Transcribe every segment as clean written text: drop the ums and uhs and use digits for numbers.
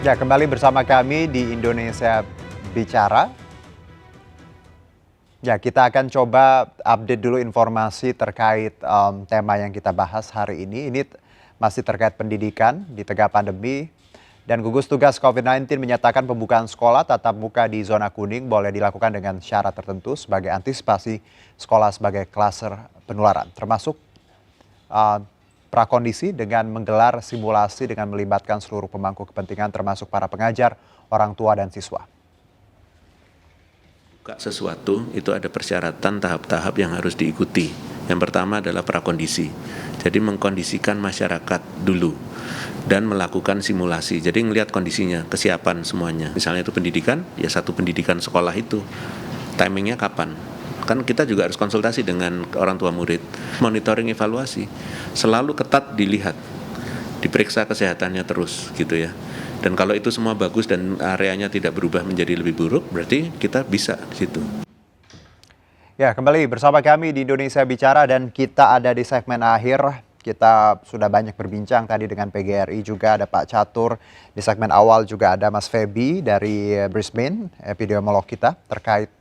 Ya, kembali bersama kami di Indonesia Bicara. Ya, kita akan coba update dulu informasi terkait tema yang kita bahas hari ini. Ini masih terkait pendidikan di tengah pandemi. Dan gugus tugas COVID-19 menyatakan pembukaan sekolah tatap muka di zona kuning boleh dilakukan dengan syarat tertentu sebagai antisipasi sekolah sebagai klaster penularan. Termasuk prakondisi dengan menggelar simulasi dengan melibatkan seluruh pemangku kepentingan termasuk para pengajar, orang tua, dan siswa. Buka sesuatu itu ada persyaratan tahap-tahap yang harus diikuti. Yang pertama adalah prakondisi. Jadi mengkondisikan masyarakat dulu dan melakukan simulasi. Jadi ngelihat kondisinya, kesiapan semuanya. Misalnya itu pendidikan, ya satu pendidikan sekolah itu. Timingnya kapan? Kan kita juga harus konsultasi dengan orang tua murid. Monitoring evaluasi selalu ketat dilihat, diperiksa kesehatannya terus gitu ya. Dan kalau itu semua bagus dan areanya tidak berubah menjadi lebih buruk, berarti kita bisa di situ. Ya, kembali bersama kami di Indonesia Bicara dan kita ada di segmen akhir. Kita sudah banyak berbincang tadi dengan PGRI, juga ada Pak Catur. Di segmen awal juga ada Mas Febi dari Brisbane, epidemiolog kita, terkait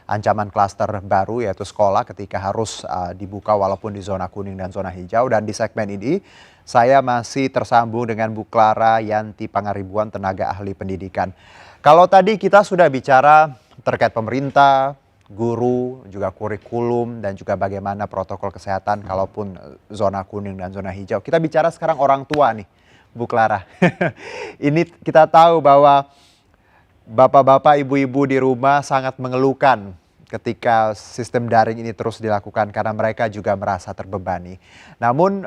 ancaman klaster baru yaitu sekolah ketika harus dibuka walaupun di zona kuning dan zona hijau. Dan di segmen ini saya masih tersambung dengan Bu Clara Yanti Pangaribuan, tenaga ahli pendidikan. Kalau tadi kita sudah bicara terkait pemerintah, guru, juga kurikulum, dan juga bagaimana protokol kesehatan kalaupun zona kuning dan zona hijau. Kita bicara sekarang orang tua nih, Bu Clara. Ini kita tahu bahwa bapak-bapak, ibu-ibu di rumah sangat mengeluhkan ketika sistem daring ini terus dilakukan karena mereka juga merasa terbebani. Namun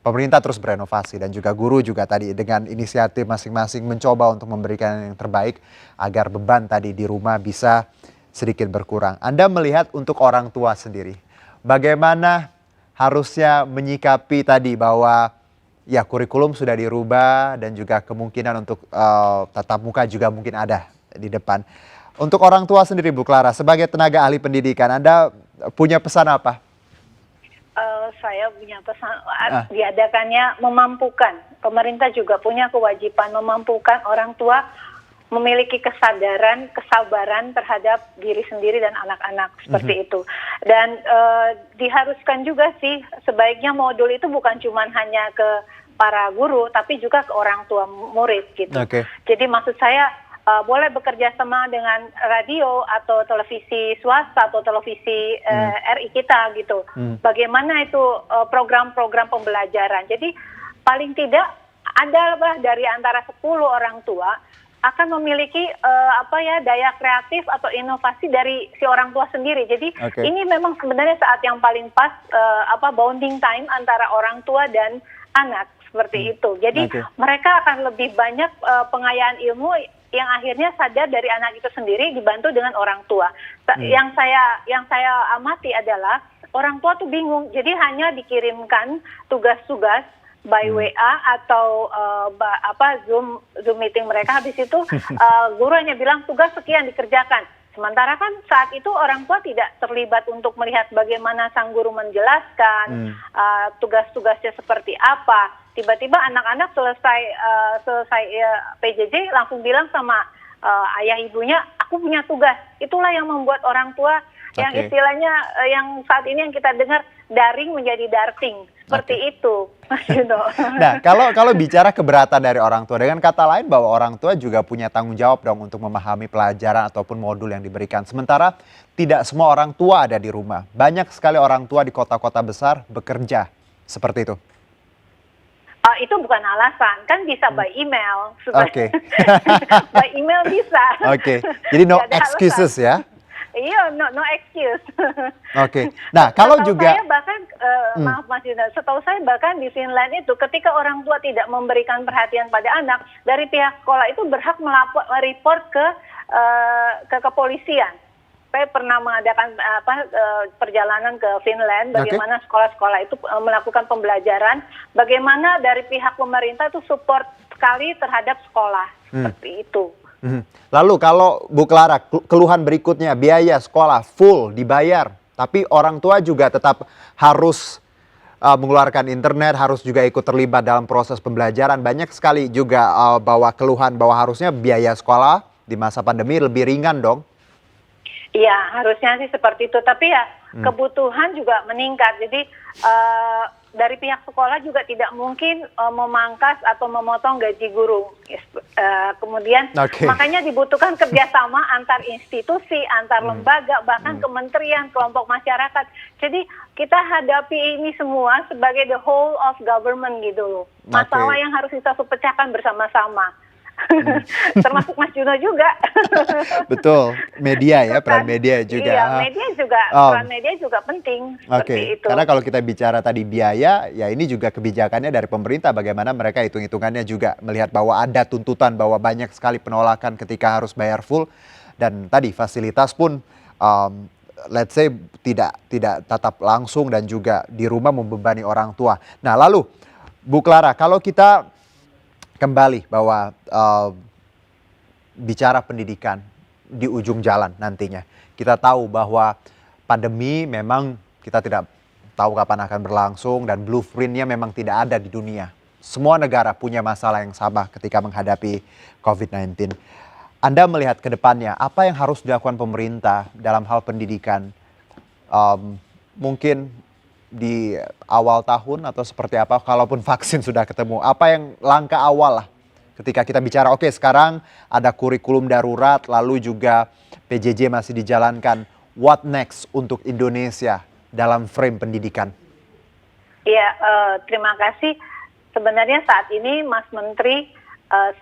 pemerintah terus berinovasi dan juga guru juga tadi dengan inisiatif masing-masing mencoba untuk memberikan yang terbaik agar beban tadi di rumah bisa sedikit berkurang. Anda melihat untuk orang tua sendiri, bagaimana harusnya menyikapi tadi bahwa ya kurikulum sudah dirubah dan juga kemungkinan untuk tatap muka juga mungkin ada di depan. Untuk orang tua sendiri, Bu Clara, sebagai tenaga ahli pendidikan, Anda punya pesan apa? Saya punya pesan, diadakannya memampukan. Pemerintah juga punya kewajiban memampukan orang tua memiliki kesadaran, kesabaran terhadap diri sendiri dan anak-anak seperti itu. Dan diharuskan juga sih sebaiknya modul itu bukan cuma hanya ke para guru, tapi juga ke orang tua murid gitu. Okay. Jadi maksud saya boleh bekerja sama dengan radio atau televisi swasta atau televisi RI kita gitu. Bagaimana itu program-program pembelajaran. Jadi paling tidak adalah dari antara 10 orang tua akan memiliki daya kreatif atau inovasi dari si orang tua sendiri. Jadi ini memang sebenarnya saat yang paling pas bonding time antara orang tua dan anak seperti itu. Jadi mereka akan lebih banyak pengayaan ilmu yang akhirnya sadar dari anak itu sendiri dibantu dengan orang tua. Yang saya amati adalah orang tua tuh bingung. Jadi hanya dikirimkan tugas-tugas by WA atau Zoom meeting mereka, habis itu guru hanya bilang tugas sekian dikerjakan. Sementara kan saat itu orang tua tidak terlibat untuk melihat bagaimana sang guru menjelaskan tugas-tugasnya seperti apa. Tiba-tiba anak-anak selesai PJJ langsung bilang sama ayah ibunya, aku punya tugas. Itulah yang membuat orang tua yang istilahnya yang saat ini yang kita dengar daring menjadi darting. Seperti itu, Mas Yuno. Nah, kalau bicara keberatan dari orang tua, dengan kata lain bahwa orang tua juga punya tanggung jawab dong untuk memahami pelajaran ataupun modul yang diberikan. Sementara tidak semua orang tua ada di rumah. Banyak sekali orang tua di kota-kota besar bekerja. Seperti itu. Itu bukan alasan, kan bisa by email. Oke. By email bisa. Oke, jadi no excuses ya? Iya, no excuse. Oke. Nah, kalau setahu juga saya bahkan maaf Mas Yuda, setahu saya bahkan di Finland itu ketika orang tua tidak memberikan perhatian pada anak, dari pihak sekolah itu berhak melapor ke kepolisian. Saya pernah mengadakan perjalanan ke Finland, bagaimana sekolah-sekolah itu melakukan pembelajaran, bagaimana dari pihak pemerintah itu support sekali terhadap sekolah seperti itu. Lalu kalau Bu Clara, keluhan berikutnya biaya sekolah full dibayar, tapi orang tua juga tetap harus mengeluarkan internet, harus juga ikut terlibat dalam proses pembelajaran. Banyak sekali juga bawa keluhan bahwa harusnya biaya sekolah di masa pandemi lebih ringan dong. Iya, harusnya sih seperti itu. Tapi ya kebutuhan juga meningkat. Jadi dari pihak sekolah juga tidak mungkin memangkas atau memotong gaji guru. Kemudian makanya dibutuhkan kerjasama antar institusi, antar lembaga, bahkan kementerian, kelompok masyarakat. Jadi kita hadapi ini semua sebagai the whole of government gitu loh. Masalah yang harus kita pecahkan bersama-sama. Termasuk Mas Juno juga. Betul, media ya, peran media juga. Iya, peran media juga penting. Seperti itu. Karena kalau kita bicara tadi biaya, ya ini juga kebijakannya dari pemerintah, bagaimana mereka hitung-hitungannya juga melihat bahwa ada tuntutan bahwa banyak sekali penolakan ketika harus bayar full, dan tadi fasilitas pun let's say tidak tatap langsung dan juga di rumah membebani orang tua. Nah lalu Bu Clara, kalau kita kembali bahwa bicara pendidikan di ujung jalan nantinya. Kita tahu bahwa pandemi memang kita tidak tahu kapan akan berlangsung dan blueprint-nya memang tidak ada di dunia. Semua negara punya masalah yang sama ketika menghadapi COVID-19. Anda melihat ke depannya, apa yang harus dilakukan pemerintah dalam hal pendidikan? Mungkin di awal tahun atau seperti apa, kalaupun vaksin sudah ketemu, apa yang langkah awal lah ketika kita bicara oke, sekarang ada kurikulum darurat, lalu juga PJJ masih dijalankan, what next untuk Indonesia dalam frame pendidikan? Iya, terima kasih. Sebenarnya saat ini Mas Menteri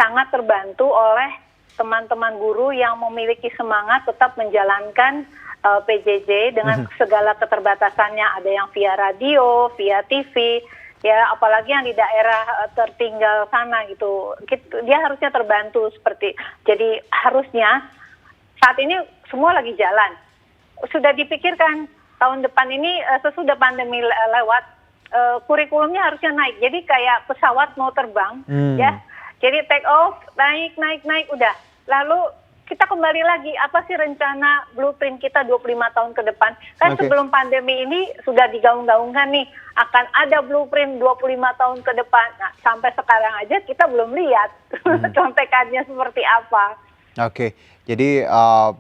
sangat terbantu oleh teman-teman guru yang memiliki semangat tetap menjalankan PJJ dengan segala keterbatasannya, ada yang via radio, via TV, ya apalagi yang di daerah tertinggal sana gitu, dia harusnya terbantu jadi harusnya saat ini semua lagi jalan, sudah dipikirkan tahun depan ini sesudah pandemi lewat, kurikulumnya harusnya naik, jadi kayak pesawat mau terbang, ya, jadi take off, naik, udah, lalu kita kembali lagi, apa sih rencana blueprint kita 25 tahun ke depan? Kan sebelum pandemi ini sudah digaung-gaungkan nih, akan ada blueprint 25 tahun ke depan. Nah, sampai sekarang aja kita belum lihat contekannya seperti apa. Jadi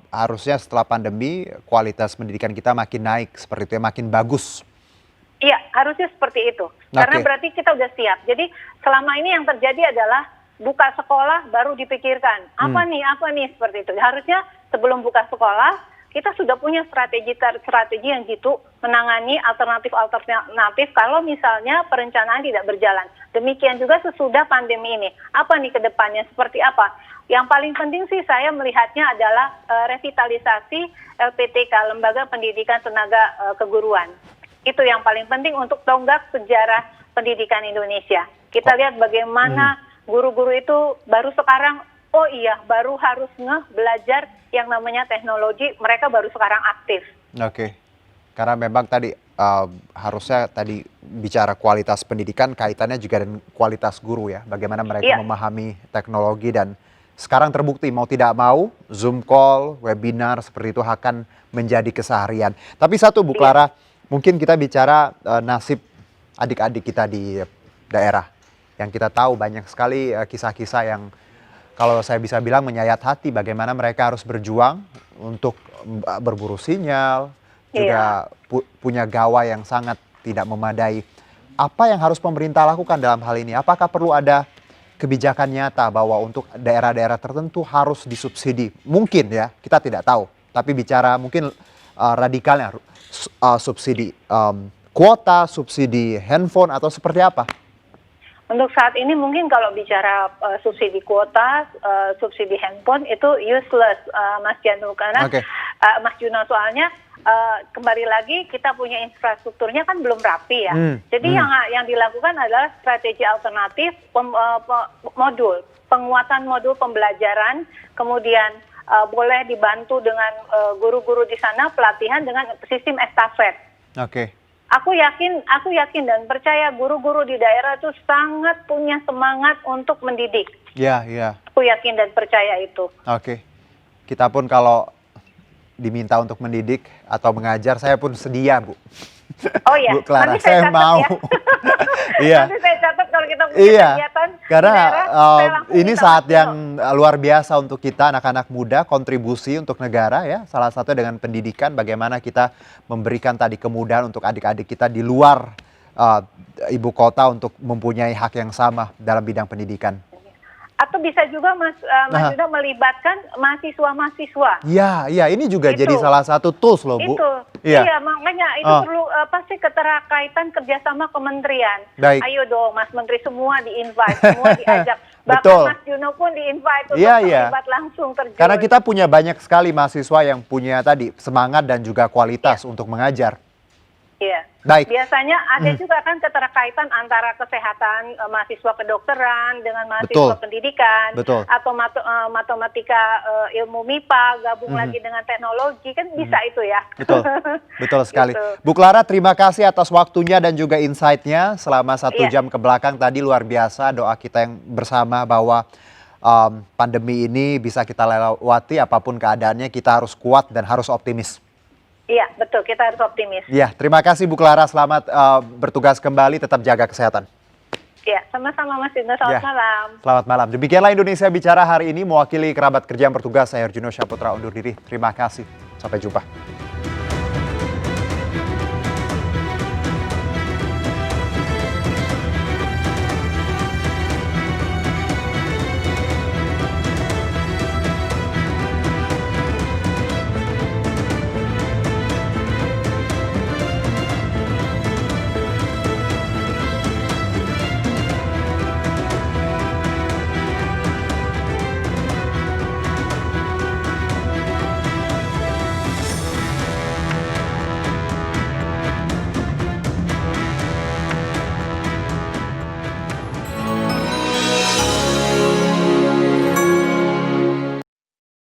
harusnya setelah pandemi kualitas pendidikan kita makin naik, seperti itu ya, makin bagus. Iya, harusnya seperti itu. Karena berarti kita udah siap. Jadi selama ini yang terjadi adalah buka sekolah baru dipikirkan apa nih seperti itu. Harusnya sebelum buka sekolah kita sudah punya strategi yang jitu menangani alternatif kalau misalnya perencanaan tidak berjalan. Demikian juga sesudah pandemi ini. Apa nih ke depannya seperti apa? Yang paling penting sih saya melihatnya adalah revitalisasi LPTK, Lembaga Pendidikan Tenaga Keguruan. Itu yang paling penting untuk tonggak sejarah pendidikan Indonesia. Kita lihat bagaimana guru-guru itu baru sekarang, baru harus belajar yang namanya teknologi, mereka baru sekarang aktif. Karena memang tadi harusnya tadi bicara kualitas pendidikan, kaitannya juga dengan kualitas guru ya, bagaimana mereka memahami teknologi, dan sekarang terbukti mau tidak mau, Zoom call, webinar seperti itu akan menjadi keseharian. Tapi satu Bu Clara, mungkin kita bicara nasib adik-adik kita di daerah. Yang kita tahu banyak sekali kisah-kisah yang kalau saya bisa bilang menyayat hati, bagaimana mereka harus berjuang untuk berburu sinyal, juga punya gawai yang sangat tidak memadai. Apa yang harus pemerintah lakukan dalam hal ini? Apakah perlu ada kebijakan nyata bahwa untuk daerah-daerah tertentu harus disubsidi? Mungkin ya, kita tidak tahu. Tapi bicara mungkin radikalnya, subsidi kuota, subsidi handphone atau seperti apa? Untuk saat ini mungkin kalau bicara subsidi kuota, subsidi handphone itu useless, Mas Janu, karena Mas Juno, soalnya kembali lagi kita punya infrastrukturnya kan belum rapi ya. Jadi yang dilakukan adalah strategi alternatif, penguatan modul pembelajaran, kemudian boleh dibantu dengan guru-guru di sana pelatihan dengan sistem estafet. Aku yakin dan percaya guru-guru di daerah itu sangat punya semangat untuk mendidik. Aku yakin dan percaya itu. Kita pun kalau diminta untuk mendidik atau mengajar, saya pun sedia, Bu. Oh ya, Bu Clara, nanti saya saya catat mau. ya. Iya. Nanti saya catat kalau kita punya Iya, kegiatan karena di daerah, saya langsung ini minta saat Mas Dino. yang luar biasa untuk kita anak-anak muda, kontribusi untuk negara ya. Salah satu dengan pendidikan, bagaimana kita memberikan tadi kemudahan untuk adik-adik kita di luar eh, ibu kota untuk mempunyai hak yang sama dalam bidang pendidikan. Atau bisa juga Mas Nah. Yuda melibatkan mahasiswa-mahasiswa. Iya, iya, ini juga Itu. jadi salah satu tools loh, Bu. Itu, Iya. iya makanya itu Oh. perlu pasti keterkaitan kerjasama kementerian. Baik. Ayo dong Mas Menteri semua di-invite, semua diajak. Bahkan Betul. Mas Juno pun di-invite untuk Iya, iya. terlibat langsung terjun. Karena kita punya banyak sekali mahasiswa yang punya tadi semangat dan juga kualitas untuk mengajar. Iya. Baik. Biasanya ada juga kan keterkaitan antara kesehatan mahasiswa kedokteran dengan mahasiswa Betul. pendidikan Betul. atau matematika ilmu MIPA gabung lagi dengan teknologi kan bisa itu ya. Betul, betul sekali. Gitu. Bu Clara, terima kasih atas waktunya dan juga insight-nya selama 1 Iya. jam ke belakang tadi, luar biasa. Doa kita yang bersama bahwa pandemi ini bisa kita lewati, apapun keadaannya kita harus kuat dan harus optimis. Iya, betul. Kita harus optimis. Ya, terima kasih Bu Clara. Selamat bertugas kembali, tetap jaga kesehatan. Ya, sama-sama Mas Dino. Selamat Ya. malam. Selamat malam. Demikianlah Indonesia Bicara hari ini, mewakili kerabat kerja yang bertugas, saya Arjuno Syaputra undur diri. Terima kasih. Sampai jumpa.